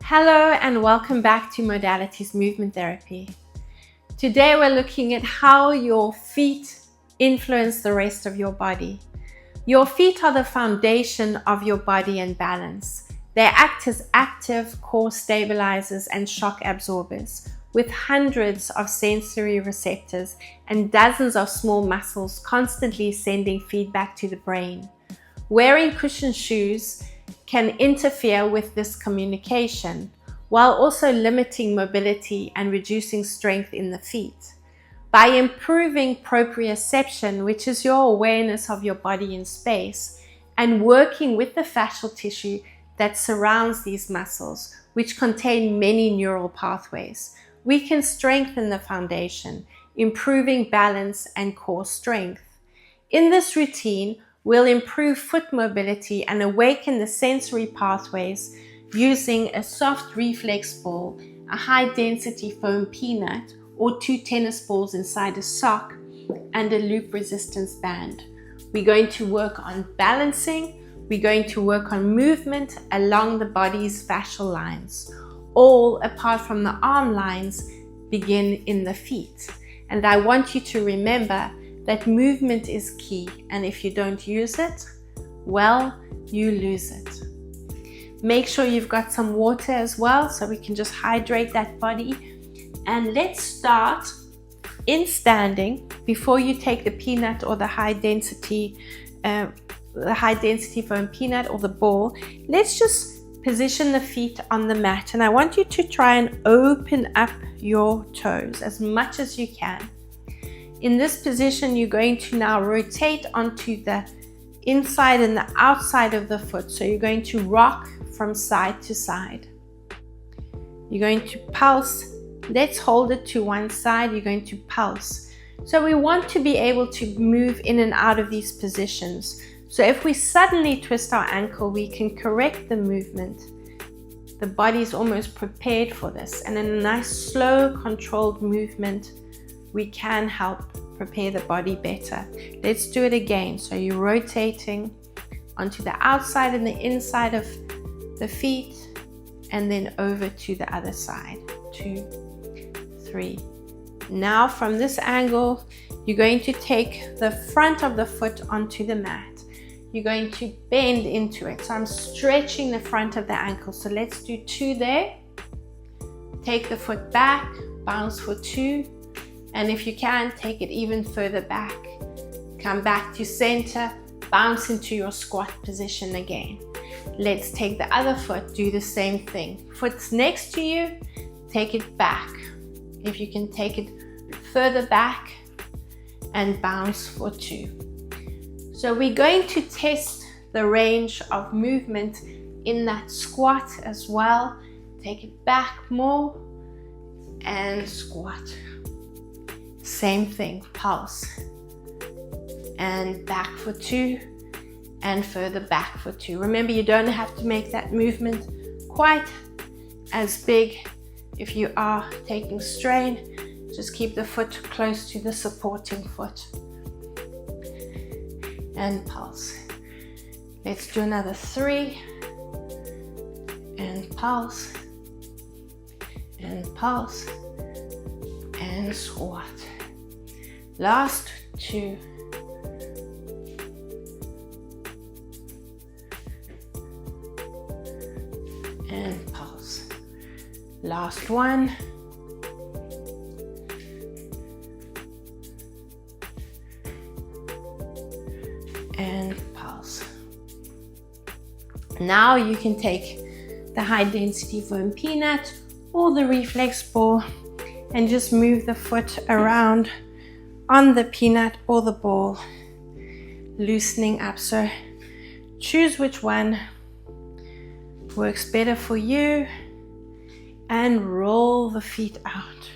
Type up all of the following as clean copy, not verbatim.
Hello and welcome back to Modalities Movement Therapy. Today we're looking at how your feet influence the rest of your body. Your feet are the foundation of your body and balance. They act as active core stabilizers and shock absorbers, with hundreds of sensory receptors and dozens of small muscles constantly sending feedback to the brain. Wearing cushioned shoes can interfere with this communication, while also limiting mobility and reducing strength in the feet. By improving proprioception, which is your awareness of your body in space, and working with the fascial tissue that surrounds these muscles, which contain many neural pathways, we can strengthen the foundation, improving balance and core strength. In this routine, we'll improve foot mobility and awaken the sensory pathways using a soft reflex ball, a high-density foam peanut, or 2 tennis balls inside a sock, and a loop resistance band. We're going to work on balancing, we're going to work on movement along the body's fascial lines. All, apart from the arm lines, begin in the feet. And I want you to remember that movement is key, and if you don't use it, well, you lose it. Make sure you've got some water as well so we can just hydrate that body. And let's start in standing before you take the peanut or the high density foam peanut or the ball. Let's just position the feet on the mat, and I want you to try and open up your toes as much as you can. In this position, you're going to now rotate onto the inside and the outside of the foot. So you're going to rock from side to side. You're going to pulse. Let's hold it to one side. You're going to pulse. So we want to be able to move in and out of these positions. So if we suddenly twist our ankle, we can correct the movement. The body is almost prepared for this. And in a nice, slow, controlled movement, we can help prepare the body better. Let's do it again. So you're rotating onto the outside and the inside of the feet, and then over to the other side. 2, 3. Now from this angle, you're going to take the front of the foot onto the mat. You're going to bend into it. So I'm stretching the front of the ankle. So let's do 2 there. Take the foot back, bounce for 2. And if you can, take it even further back. Come back to center, bounce into your squat position again. Let's take the other foot, do the same thing. Foot's next to you, take it back. If you can, take it further back and bounce for 2. So we're going to test the range of movement in that squat as well. Take it back more and squat. Same thing, pulse, and back for 2, and further back for 2. Remember, you don't have to make that movement quite as big. If you are taking strain, just keep the foot close to the supporting foot. And pulse. Let's do another 3, and pulse, and pulse, and squat. Last 2. And pulse. Last 1. And pulse. Now you can take the high density foam peanut or the reflex ball and just move the foot around on the peanut or the ball, loosening up. So choose which one works better for you and roll the feet out.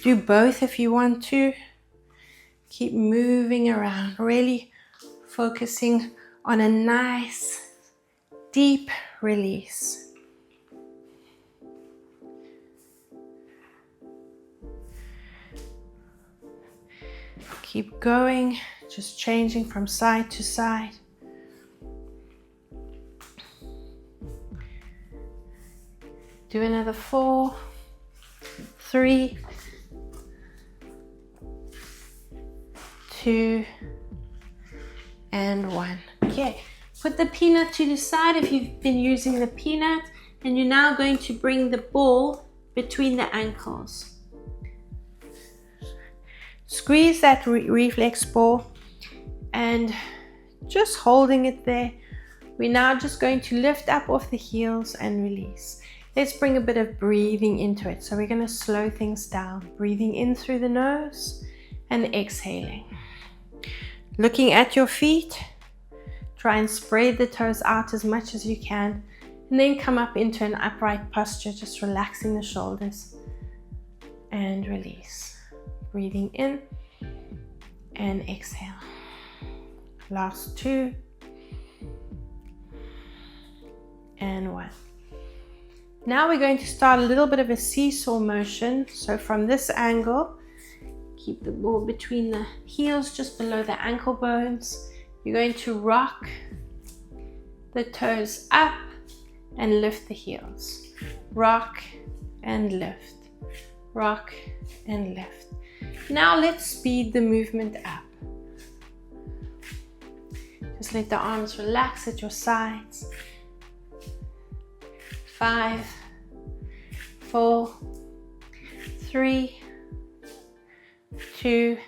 Do both if you want to. Keep moving around, really focusing on a nice deep release. Keep going, just changing from side to side. Do another 4, 3, 2, and 1. Okay, put the peanut to the side if you've been using the peanut, and you're now going to bring the ball between the ankles. Squeeze that reflex ball and just holding it there. We're now just going to lift up off the heels and release. Let's bring a bit of breathing into it. So we're going to slow things down. Breathing in through the nose and exhaling. Looking at your feet, try and spread the toes out as much as you can, and then come up into an upright posture, just relaxing the shoulders and release. Breathing in and exhale. Last 2 and 1. Now we're going to start a little bit of a seesaw motion. So from this angle, keep the ball between the heels, just below the ankle bones. You're going to rock the toes up and lift the heels. Rock and lift. Rock and lift. Now let's speed the movement up. Just let the arms relax at your sides. 5, 4, 3, 2,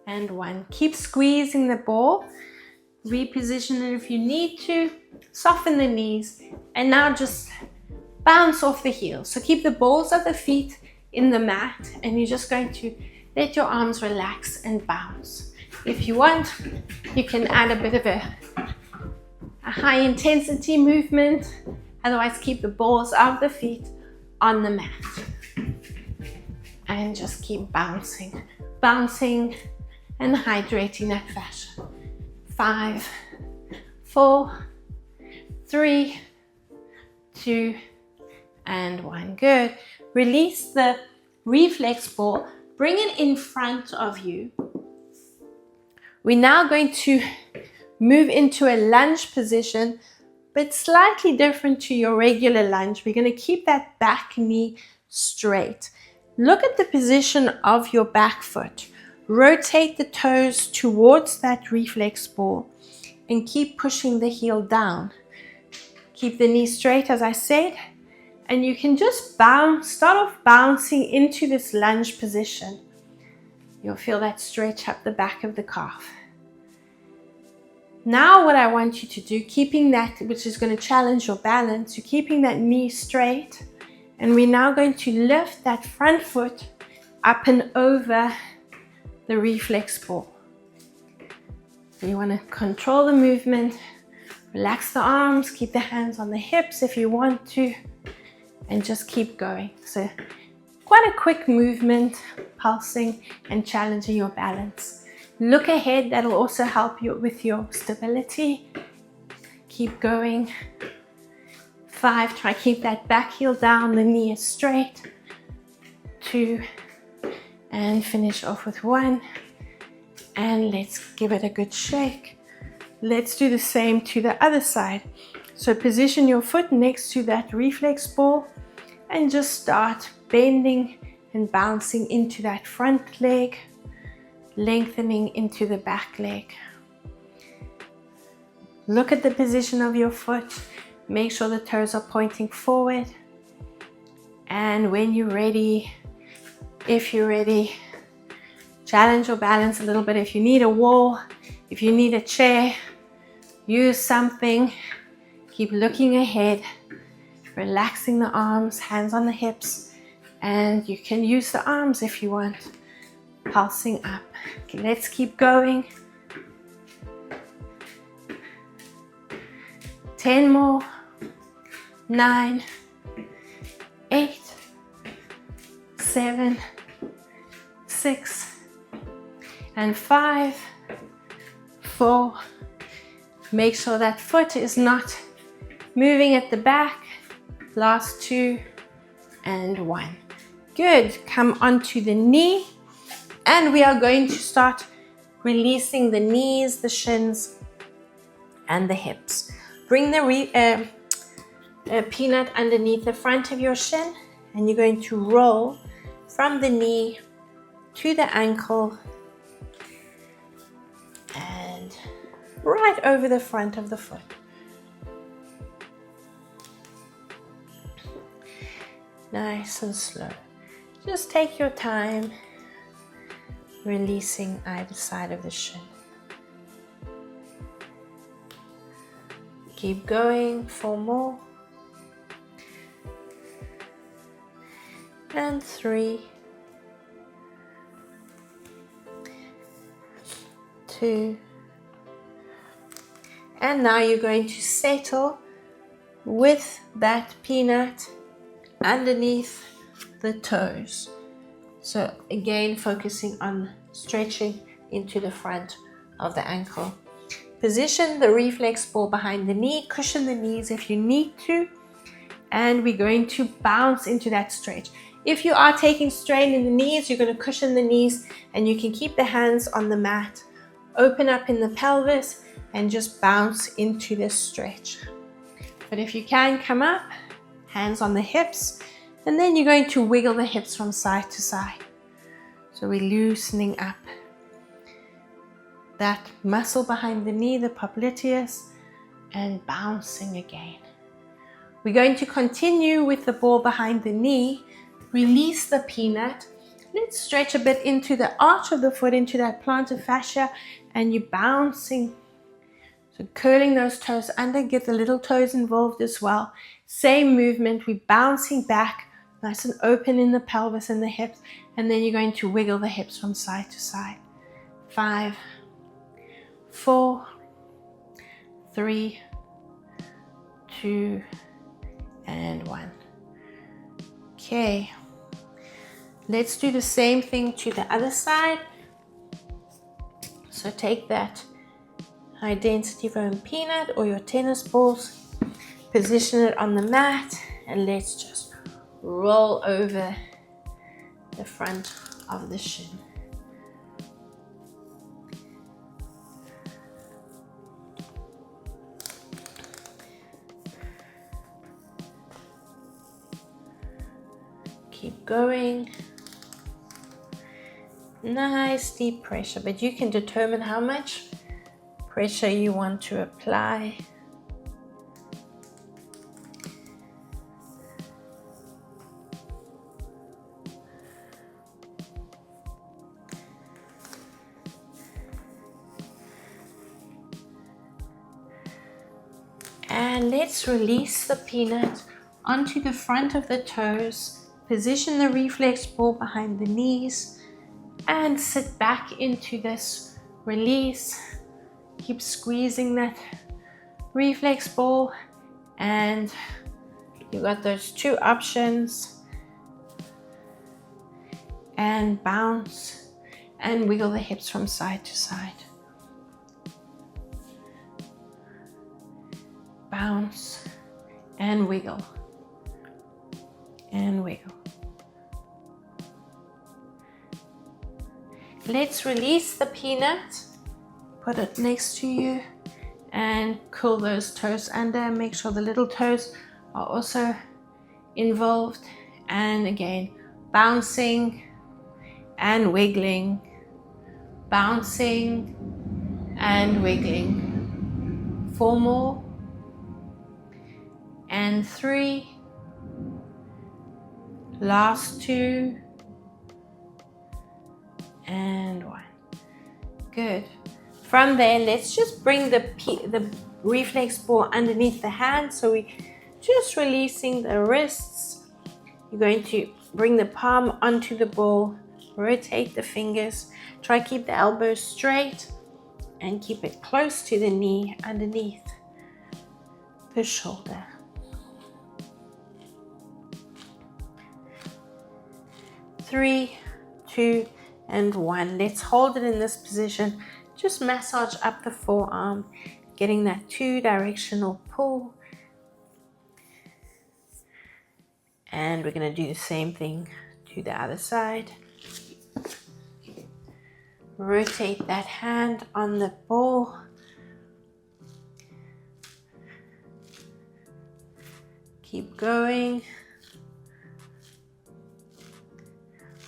and 1. Keep squeezing the ball. Reposition it if you need to. Soften the knees. And now just bounce off the heels. So keep the balls of the feet in the mat, and you're just going to let your arms relax and bounce. If you want, you can add a bit of a high intensity movement. Otherwise, keep the balls of the feet on the mat. And just keep bouncing, bouncing, and hydrating that fascia. 5, 4, 3, 2, and 1. Good. Release the reflex ball. Bring it in front of you. We're now going to move into a lunge position, but slightly different to your regular lunge. We're going to keep that back knee straight. Look at the position of your back foot. Rotate the toes towards that reflex ball and keep pushing the heel down. Keep the knee straight, as I said, and you can just bounce, start off bouncing into this lunge position. You'll feel that stretch up the back of the calf. Now what I want you to do, keeping that, which is going to challenge your balance, you're keeping that knee straight, and we're now going to lift that front foot up and over the reflex ball. So you want to control the movement, relax the arms, keep the hands on the hips if you want to, and just keep going. So quite a quick movement, pulsing and challenging your balance. Look ahead, that'll also help you with your stability. Keep going. 5, try keep that back heel down, the knee is straight. 2, and finish off with 1. And let's give it a good shake. Let's do the same to the other side. So position your foot next to that reflex ball and just start bending and bouncing into that front leg, lengthening into the back leg. Look at the position of your foot. Make sure the toes are pointing forward. And when you're ready, if you're ready, challenge your balance a little bit. If you need a wall, if you need a chair, use something. Keep looking ahead, relaxing the arms, hands on the hips, and you can use the arms if you want. Pulsing up. Okay, let's keep going. 10 more. 9, 8, 7, 6, and 5, 4. Make sure that foot is not moving at the back. Last 2 and 1. Good. Come onto the knee, and we are going to start releasing the knees, the shins, and the hips. Bring the a peanut underneath the front of your shin, and you're going to roll from the knee to the ankle and right over the front of the foot. Nice and slow. Just take your time, releasing either side of the shin. Keep going, 4 more. And 3, 2, and now you're going to settle with that peanut underneath the toes. So again, focusing on stretching into the front of the ankle. Position the reflex ball behind the knee, cushion the knees if you need to, and we're going to bounce into that stretch. If you are taking strain in the knees, you're going to cushion the knees, and you can keep the hands on the mat, open up in the pelvis, and just bounce into this stretch. But if you can, come up, hands on the hips, and then you're going to wiggle the hips from side to side. So we're loosening up that muscle behind the knee, the popliteus, and bouncing again. We're going to continue with the ball behind the knee. Release the peanut. Let's stretch a bit into the arch of the foot, into that plantar fascia, and you're bouncing. So curling those toes under, get the little toes involved as well. Same movement, we're bouncing back, nice and open in the pelvis and the hips, and then you're going to wiggle the hips from side to side. 5, 4, 3, 2, and 1. Okay, let's do the same thing to the other side. So take that high density foam peanut or your tennis balls, position it on the mat, and let's just roll over the front of the shin. Keep going. Nice deep pressure, but you can determine how much pressure you want to apply. And let's release the peanut onto the front of the toes. Position the reflex ball behind the knees and sit back into this release. Keep squeezing that reflex ball, and you got those 2 options. And bounce and wiggle the hips from side to side. Bounce and wiggle and wiggle. Let's release the peanut, put it next to you, and curl those toes under. Make sure the little toes are also involved, and again, bouncing and wiggling, bouncing and wiggling. 4 more, and 3, last 2, and 1. Good. From there, let's just bring the reflex ball underneath the hand. So we just releasing the wrists. You're going to bring the palm onto the ball, rotate the fingers, try to keep the elbows straight and keep it close to the knee underneath the shoulder. 3, 2, and 1. Let's hold it in this position. Just massage up the forearm, getting that 2-directional pull. And we're going to do the same thing to the other side. Rotate that hand on the ball. Keep going.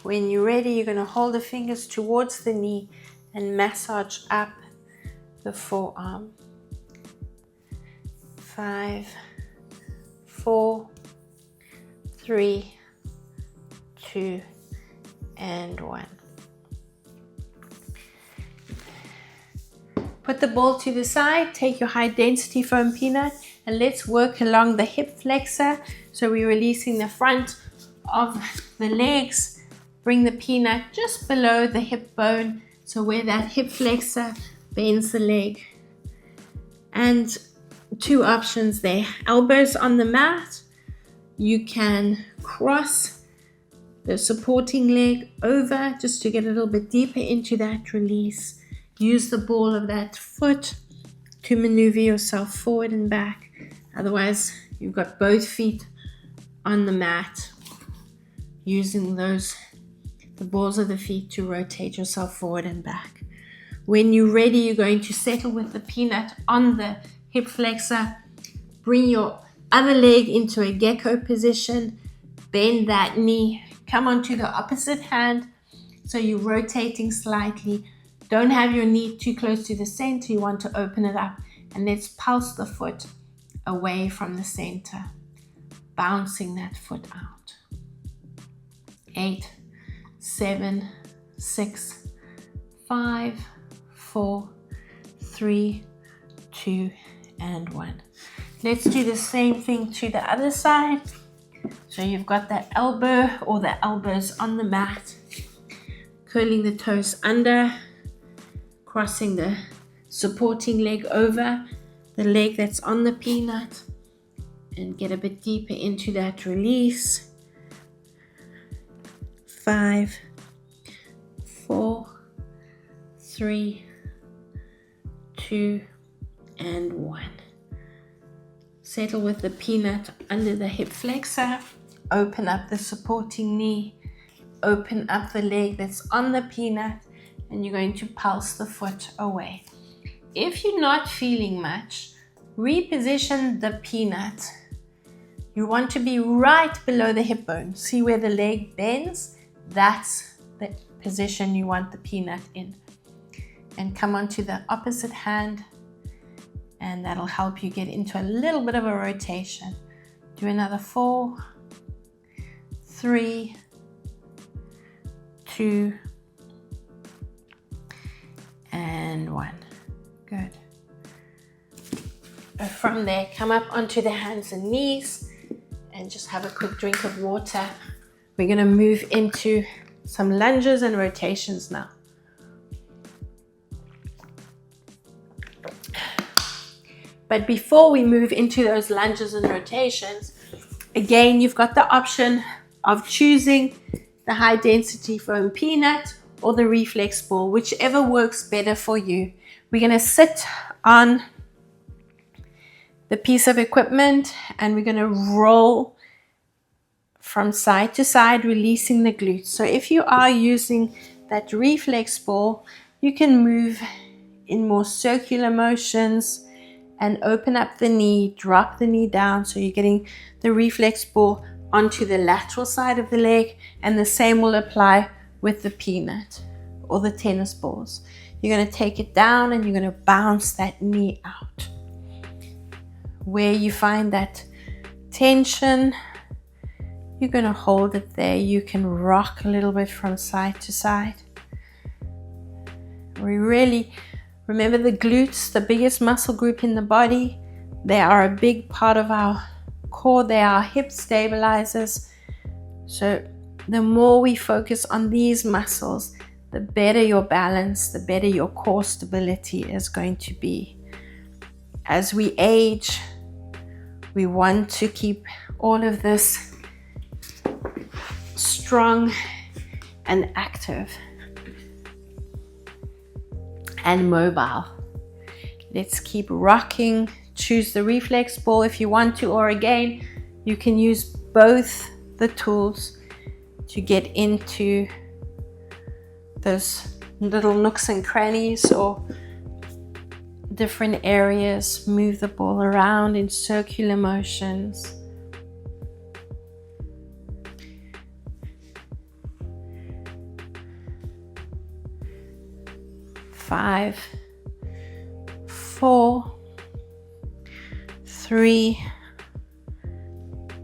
When you're ready, you're going to hold the fingers towards the knee and massage up the forearm. 5, 4, 3, 2, and 1. Put the ball to the side, take your high density foam peanut, and let's work along the hip flexor. So we're releasing the front of the legs. Bring the peanut just below the hip bone, so where that hip flexor bends the leg. And two options there. Elbows on the mat. You can cross the supporting leg over just to get a little bit deeper into that release. Use the ball of that foot to maneuver yourself forward and back. Otherwise, you've got both feet on the mat, using the balls of the feet to rotate yourself forward and back. When you're ready, you're going to settle with the peanut on the hip flexor. Bring your other leg into a gecko position. Bend that knee. Come onto the opposite hand. So you're rotating slightly. Don't have your knee too close to the center. You want to open it up. And let's pulse the foot away from the center. Bouncing that foot out. 8, 7, 6, 5, 4, 3, 2, and 1. Let's do the same thing to the other side. So you've got that elbow or the elbows on the mat, curling the toes under, crossing the supporting leg over the leg that's on the peanut, and get a bit deeper into that release. 5, 4, 3, 2, and 1. Settle with the peanut under the hip flexor. Open up the supporting knee. Open up the leg that's on the peanut, and you're going to pulse the foot away. If you're not feeling much, reposition the peanut. You want to be right below the hip bone. See where the leg bends? That's the position you want the peanut in. And come onto the opposite hand, and that'll help you get into a little bit of a rotation. Do another 4, 3, 2, and 1. Good. From there, come up onto the hands and knees and just have a quick drink of water. We're going to move into some lunges and rotations now. But before we move into those lunges and rotations, again, you've got the option of choosing the high density foam peanut or the reflex ball, whichever works better for you. We're going to sit on the piece of equipment and we're going to roll from side to side, releasing the glutes. So if you are using that reflex ball, you can move in more circular motions and open up the knee, drop the knee down. So you're getting the reflex ball onto the lateral side of the leg, and the same will apply with the peanut or the tennis balls. You're going to take it down and you're going to bounce that knee out. Where you find that tension, you're going to hold it there. You can rock a little bit from side to side. We really remember the glutes, the biggest muscle group in the body. They are a big part of our core. They are hip stabilizers. So the more we focus on these muscles, the better your balance, the better your core stability is going to be. As we age, we want to keep all of this strong and active and mobile. Let's keep rocking. Choose the reflex ball if you want to, or again, you can use both the tools to get into those little nooks and crannies or different areas. Move the ball around in circular motions. 5, 4, 3,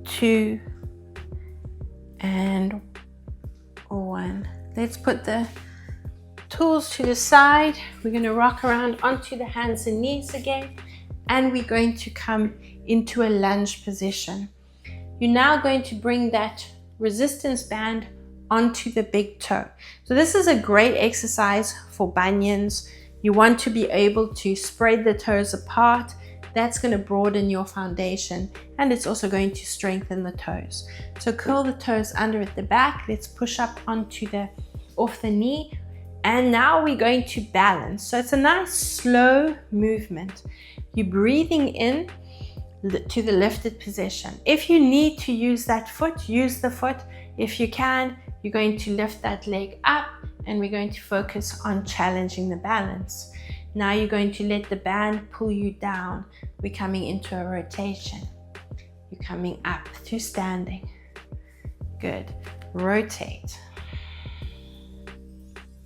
2, and 1. Let's put the tools to the side. We're going to rock around onto the hands and knees again, and we're going to come into a lunge position. You're now going to bring that resistance band onto the big toe. So this is a great exercise for bunions. You want to be able to spread the toes apart. That's going to broaden your foundation, and it's also going to strengthen the toes. So curl the toes under at the back. Let's push up onto off the knee, and now we're going to balance. So it's a nice slow movement. You're breathing in to the lifted position. If you need to use that foot, use the foot. If you can, you're going to lift that leg up, and we're going to focus on challenging the balance. Now you're going to let the band pull you down. We're coming into a rotation. You're coming up to standing. Good. Rotate.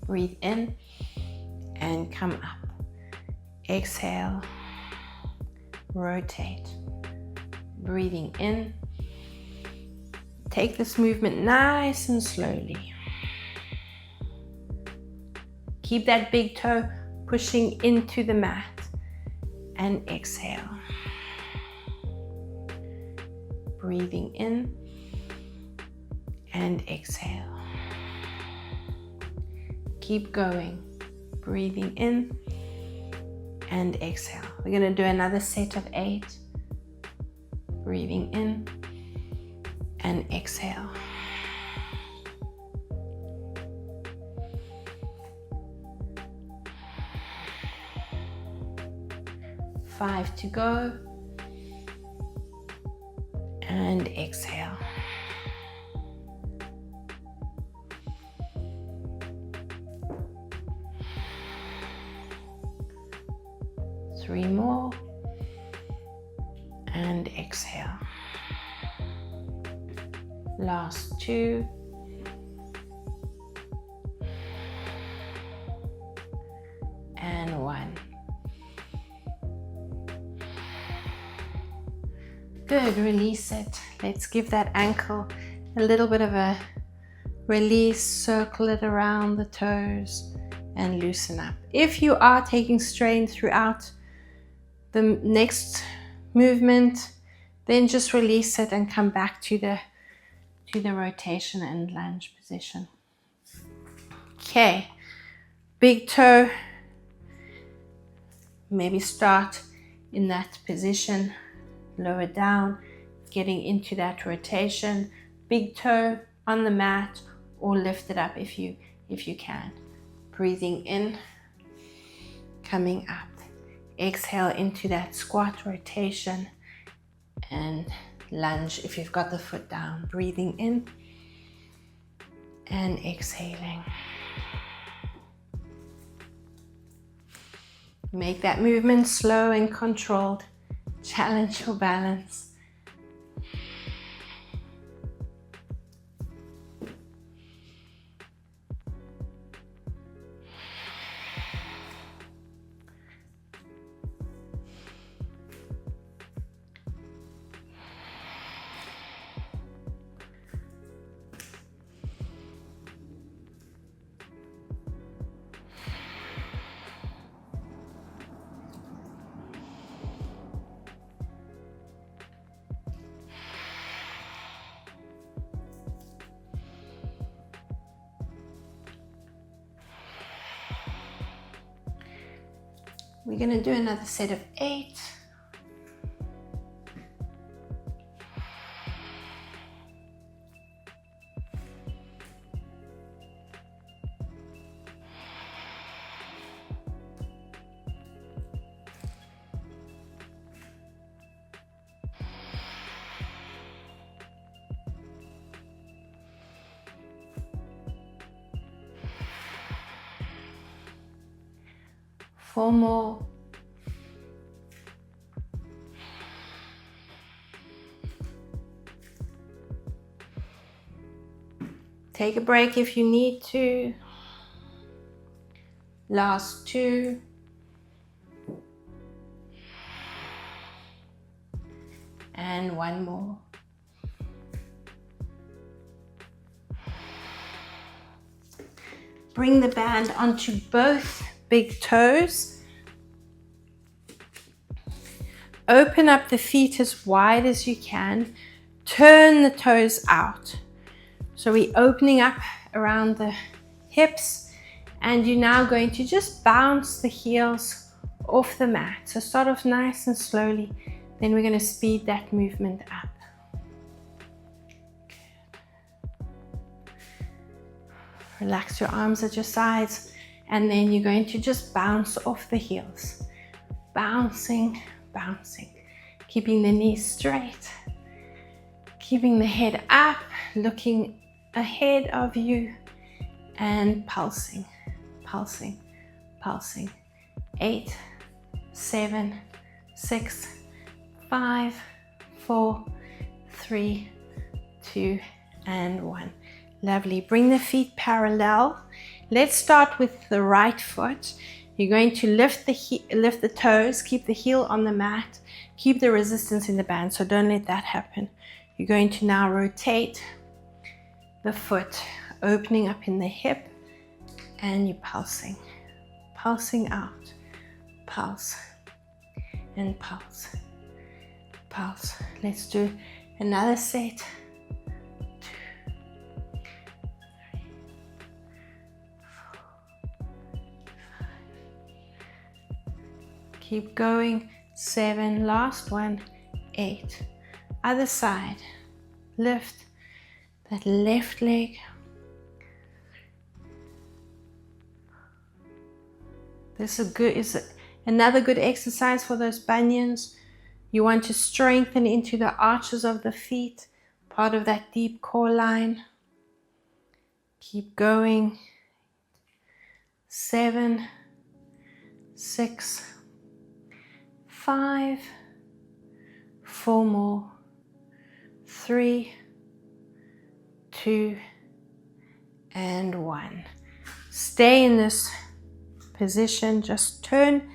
Breathe in and come up. Exhale. Rotate. Breathing in. Take this movement nice and slowly. Keep that big toe pushing into the mat, and exhale. Breathing in and exhale. Keep going. Breathing in and exhale. We're going to do another set of 8. Breathing in and exhale. Five to go, and exhale. Three more, and exhale. Last 2, and 1. Good, release it. Let's give that ankle a little bit of a release, circle it around the toes, and loosen up. If you are taking strain throughout the next movement, then just release it and come back to the rotation and lunge position. Okay, big toe, maybe start in that position. Lower down, getting into that rotation. Big toe on the mat, or lift it up if you can. Breathing in, coming up. Exhale into that squat rotation, and lunge if you've got the foot down. Breathing in and exhaling. Make that movement slow and controlled. Challenge your balance. We're going to do another set of 8. Four more. Take a break if you need to. Last 2. And 1 more. Bring the band onto both big toes. Open up the feet as wide as you can. Turn the toes out. So we're opening up around the hips, and you're now going to just bounce the heels off the mat. So start off nice and slowly, then we're going to speed that movement up. Relax your arms at your sides, and then you're going to just bounce off the heels. Bouncing, bouncing. Keeping the knees straight. Keeping the head up, looking ahead of you, and pulsing, pulsing, pulsing. 8, 7, 6, 5, 4, 3, 2, and 1. Lovely. Bring the feet parallel. Let's start with the right foot. You're going to lift the toes, keep the heel on the mat, keep the resistance in the band, so don't let that happen. You're going to now rotate the foot, opening up in the hip, and you're pulsing, pulsing out, pulse, and pulse, pulse. Let's do another set. 2, 3, 4, 5. Keep going. 7, last one. 8. Other side. Lift that left leg. This is another good exercise for those bunions. You want to strengthen into the arches of the feet, part of that deep core line. Keep going. 7, 6, 5, 4 more. 3, 2, and 1. Stay in this position. Just turn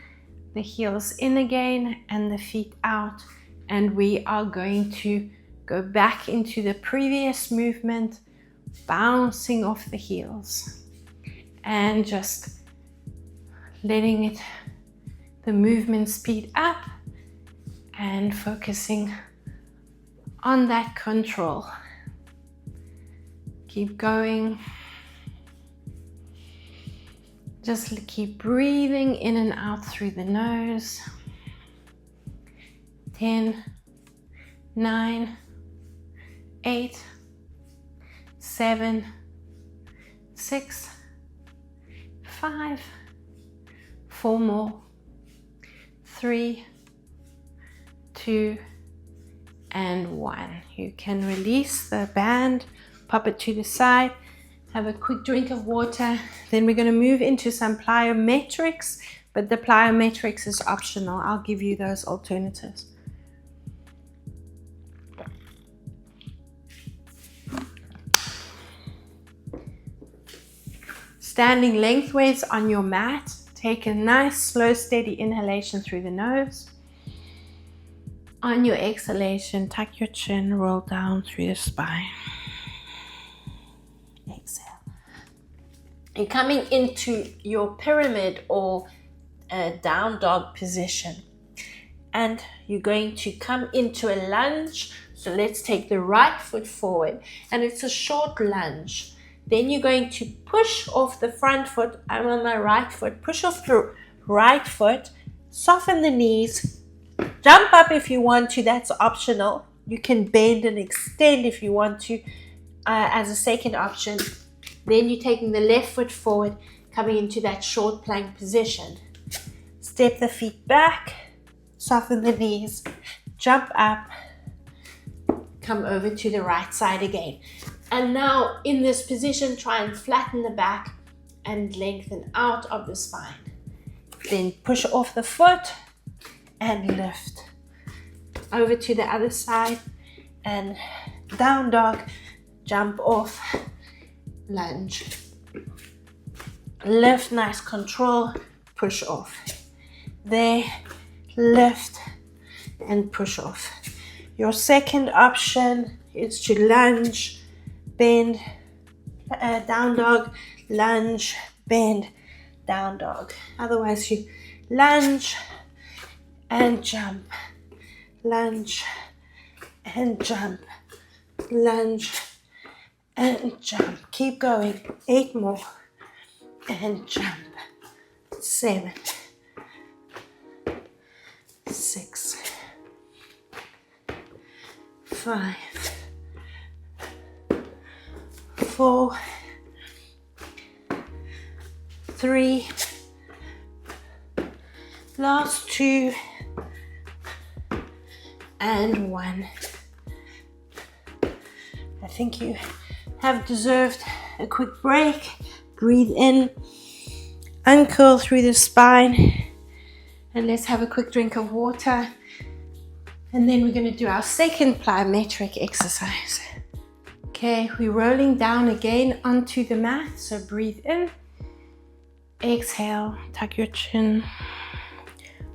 the heels in again and the feet out, and we are going to go back into the previous movement, bouncing off the heels and just letting the movement speed up and focusing on that control. Keep going. Just keep breathing in and out through the nose. 10, 9, 8, 7, 6, 5, 4 more. 3, 2, and 1. You can release the band, pop it to the side, have a quick drink of water. Then we're going to move into some plyometrics, but the plyometrics is optional. I'll give you those alternatives. Standing lengthways on your mat, take a nice slow steady inhalation through the nose. On your exhalation, tuck your chin, roll down through the spine. Exhale. You're coming into your pyramid or down dog position, and you're going to come into a lunge. So let's take the right foot forward, and it's a short lunge. Then you're going to push off the front foot. I'm on my right foot. Push off the right foot, soften the knees. Jump up if you want to, that's optional. You can bend and extend if you want to as a second option. Then you're taking the left foot forward, coming into that short plank position. Step the feet back, soften the knees, jump up, come over to the right side again. And now in this position, try and flatten the back and lengthen out of the spine. Then push off the foot and lift over to the other side and down dog, jump off, lunge. lift, nice control, push off. There, lift and push off. Your second option is to lunge, bend, down dog, lunge, bend, down dog. Otherwise you lunge and jump, lunge and jump, lunge and jump. Keep going. 8 more and jump. 7, 6, 5, 4, 3, last 2, and 1. I think you have deserved a quick break. Breathe in, uncurl through the spine, and let's have a quick drink of water. And then we're going to do our second plyometric exercise. Okay, we're rolling down again onto the mat. So breathe in, exhale, tuck your chin,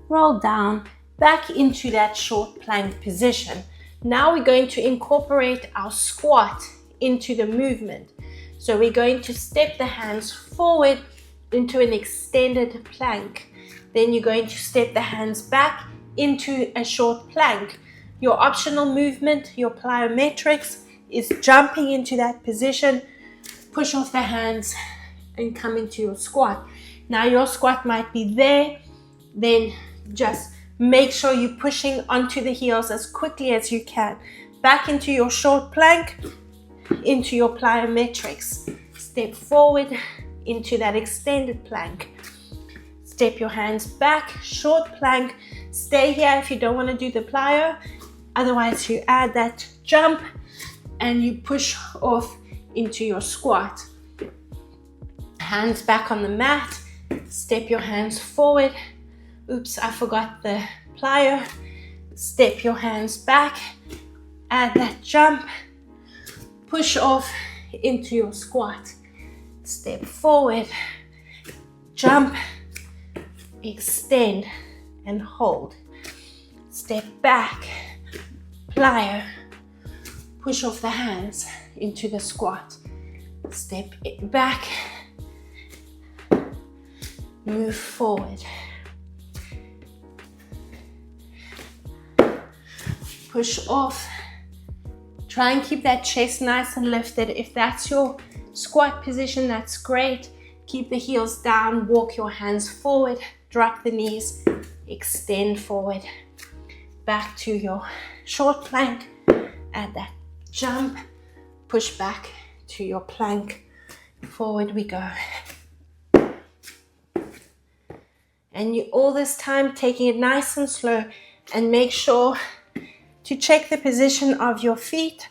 roll down, back into that short plank position. Now we're going to incorporate our squat into the movement. So we're going to step the hands forward into an extended plank. Then you're going to step the hands back into a short plank. Your optional movement, your plyometrics, is jumping into that position, push off the hands and come into your squat. Now your squat might be there, then just make sure you're pushing onto the heels as quickly as you can. Back into your short plank, into your plyometrics. Step forward into that extended plank. Step your hands back, short plank. Stay here if you don't want to do the plyo. Otherwise you add that jump and you push off into your squat. Hands back on the mat. Step your hands forward. Oops, I forgot the plyo. Step your hands back. Add that jump. Push off into your squat. Step forward. Jump. Extend and hold. Step back. Plyo. Push off the hands into the squat. Step back. Move forward. Push off. Try and keep that chest nice and lifted. If that's your squat position, that's great. Keep the heels down, walk your hands forward, drop the knees, extend forward. Back to your short plank. Add that jump, push back to your plank. Forward we go. And you all this time taking it nice and slow, and make sure to check the position of your feet.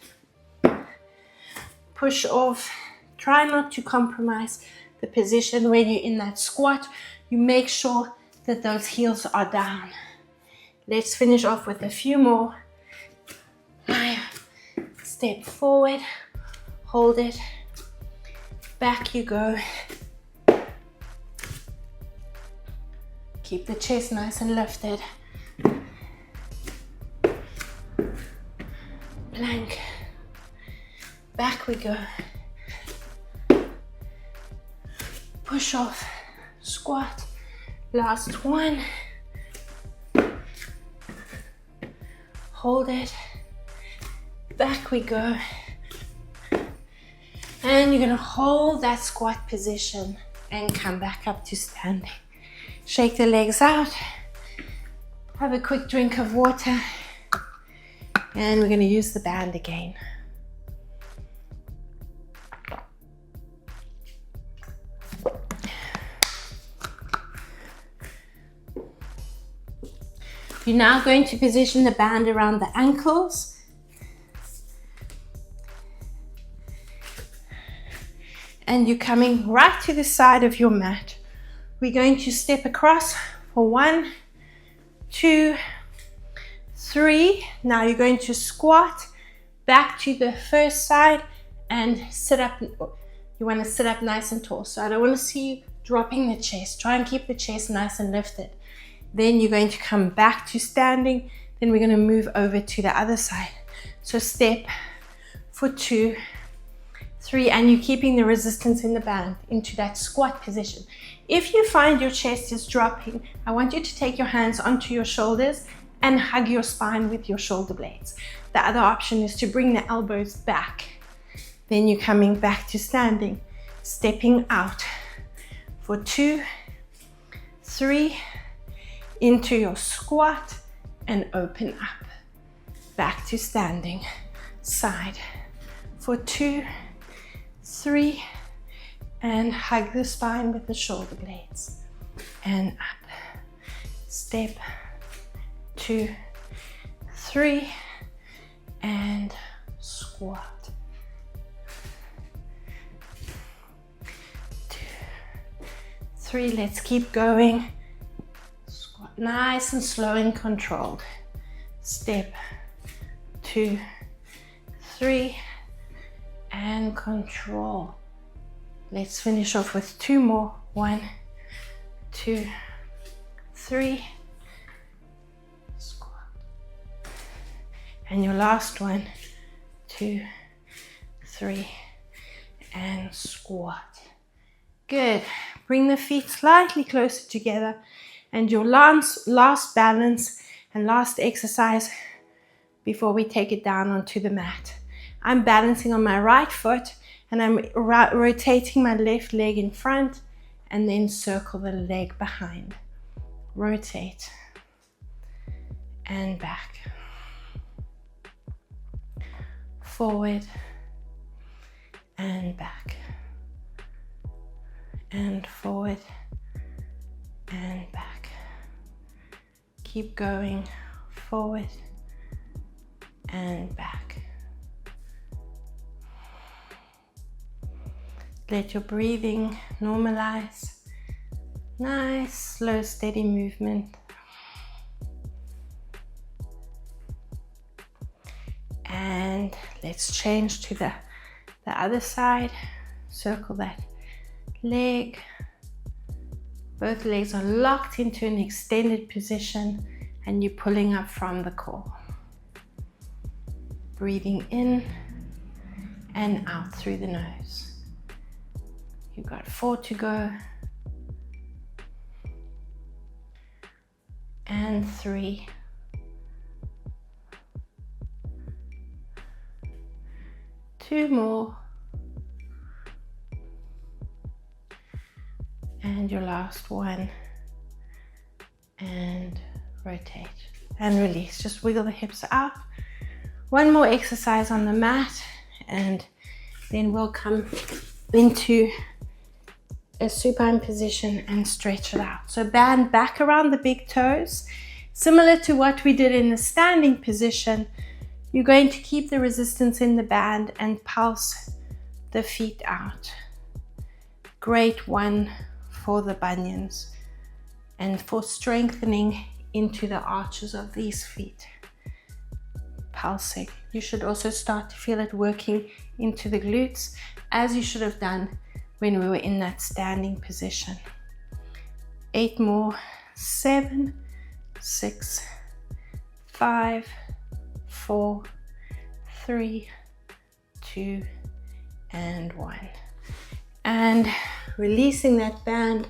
Push off. Try not to compromise the position when you're in that squat. You make sure that those heels are down. Let's finish off with a few more. Step forward, hold it, back you go. Keep the chest nice and lifted. Plank, back we go. Push off, squat, last one. Hold it, back we go. And you're gonna hold that squat position and come back up to standing. Shake the legs out, have a quick drink of water, and we're gonna use the band again. You're now going to position the band around the ankles. And you're coming right to the side of your mat. We're going to step across for 1, 2, 3. Now you're going to squat back to the first side and sit up. You want to sit up nice and tall. So I don't want to see you dropping the chest. Try and keep the chest nice and lifted. Then you're going to come back to standing. Then we're going to move over to the other side. So step for 2, 3, and you're keeping the resistance in the band into that squat position. If you find your chest is dropping, I want you to take your hands onto your shoulders and hug your spine with your shoulder blades. The other option is to bring the elbows back. Then you're coming back to standing, stepping out for 2, 3, into your squat and open up. Back to standing, side for 2, 3, and hug the spine with the shoulder blades. And up, step 2, 3, and squat. 2, 3, let's keep going. Squat nice and slow and controlled. Step 2, 3, and control. Let's finish off with 2 more. 1, 2, 3. Squat. And your last 1, 2, 3, and squat. Good. Bring the feet slightly closer together. And your last balance and last exercise before we take it down onto the mat. I'm balancing on my right foot and I'm rotating my left leg in front and then circle the leg behind. Rotate and back. Forward and back. And forward and back. Keep going, forward and back. Let your breathing normalize. Nice, slow, steady movement. And let's change to the other side. Circle that leg. Both legs are locked into an extended position and you're pulling up from the core. Breathing in and out through the nose. You've got 4 to go. And 3. 2 more. And your last 1. And rotate and release. Just wiggle the hips up. 1 more exercise on the mat and then we'll come into a supine position and stretch it out. So band back around the big toes. Similar to what we did in the standing position, you're going to keep the resistance in the band and pulse the feet out. Great one for the bunions and for strengthening into the arches of these feet. Pulsing. You should also start to feel it working into the glutes, as you should have done when we were in that standing position. 8 more. 7, 6, 5, 4, 3, 2, and 1. And releasing that band.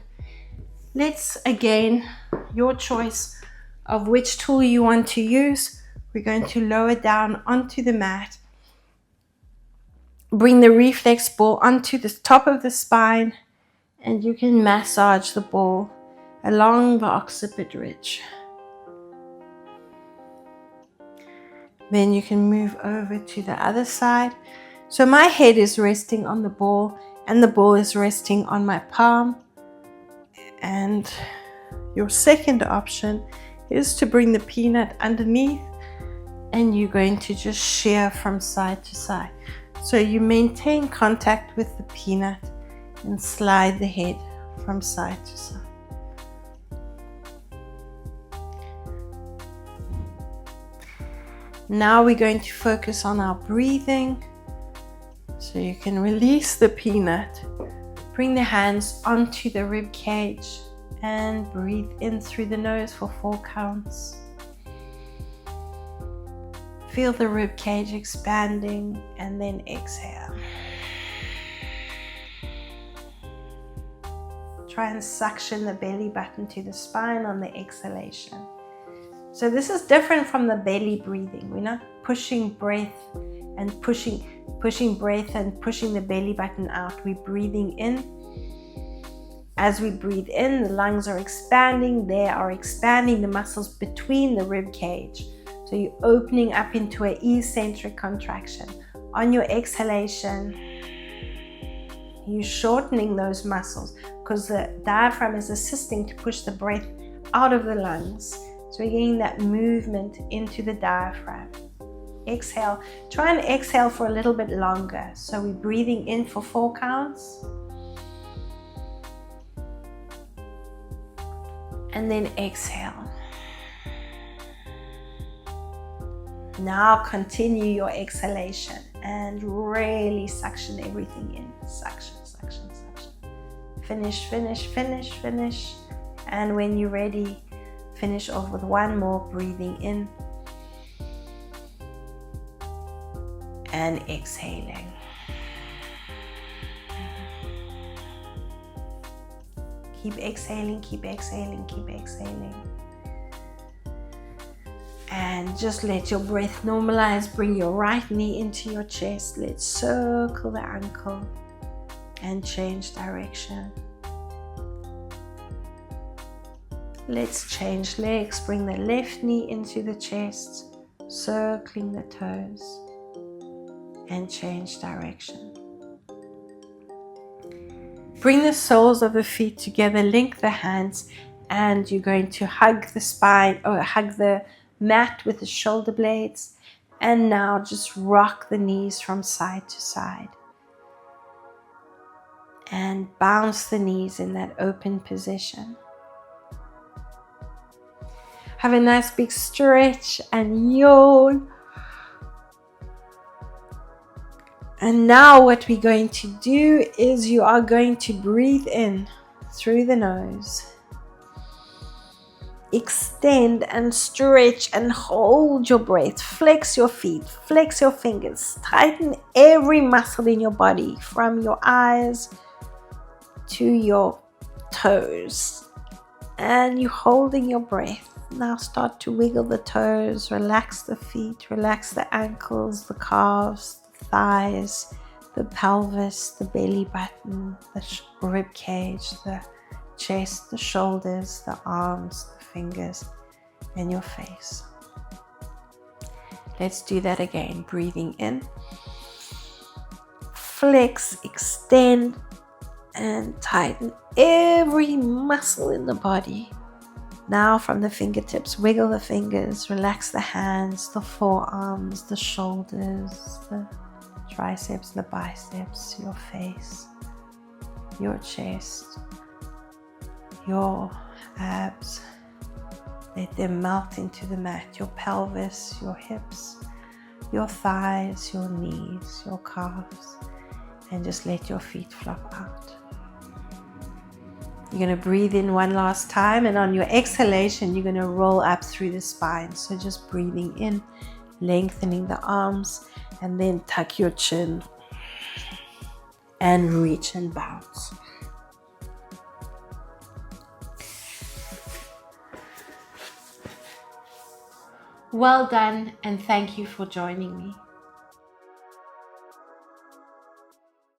Let's, again, your choice of which tool you want to use. We're going to lower down onto the mat. Bring the reflex ball onto the top of the spine and you can massage the ball along the occiput ridge. Then you can move over to the other side. So my head is resting on the ball and the ball is resting on my palm. And your second option is to bring the peanut underneath and you're going to just shear from side to side. So you maintain contact with the peanut and slide the head from side to side. Now we're going to focus on our breathing. So you can release the peanut, Bring the hands onto the rib cage and breathe in through the nose for 4 counts. Feel the rib cage expanding and then exhale. Try and suction the belly button to the spine on the exhalation. So this is different from the belly breathing. We're not pushing breath and pushing breath and pushing the belly button out. We're breathing in. As we breathe in, the lungs are expanding. They are expanding the muscles between the rib cage. So you're opening up into an eccentric contraction. On your exhalation, you're shortening those muscles because the diaphragm is assisting to push the breath out of the lungs. So we're getting that movement into the diaphragm. Exhale. Try and exhale for a little bit longer. So we're breathing in for 4 counts. And then exhale. Now continue your exhalation and really suction everything in. Suction, suction, suction. Finish, finish, finish, finish. And when you're ready, finish off with 1 more, breathing in and exhaling. Keep exhaling, keep exhaling, keep exhaling. And just let your breath normalize. Bring your right knee into your chest. Let's circle the ankle and change direction. Let's change legs. Bring the left knee into the chest, circling the toes, and change direction. Bring the soles of the feet together, link the hands, and you're going to hug the spine or hug the mat with the shoulder blades. And now just rock the knees from side to side. And bounce the knees in that open position. Have a nice big stretch and yawn. And now what we're going to do is you are going to breathe in through the nose. Extend and stretch and hold your breath. Flex your feet, flex your fingers. Tighten every muscle in your body from your eyes to your toes. And you're holding your breath. Now start to wiggle the toes, relax the feet, relax the ankles, the calves, thighs, the pelvis, the belly button, the rib cage, the chest, the shoulders, the arms, the fingers, and your face. Let's do that again. Breathing in, flex, extend, and tighten every muscle in the body. Now from the fingertips, wiggle the fingers, relax the hands, the forearms, the shoulders, the triceps, the biceps, your face, your chest, your abs. Let them melt into the mat, your pelvis, your hips, your thighs, your knees, your calves, and just let your feet flop out. You're going to breathe in 1 last time, and on your exhalation, you're going to roll up through the spine. So just breathing in, lengthening the arms, and then tuck your chin and reach and bounce. Well done, and thank you for joining me.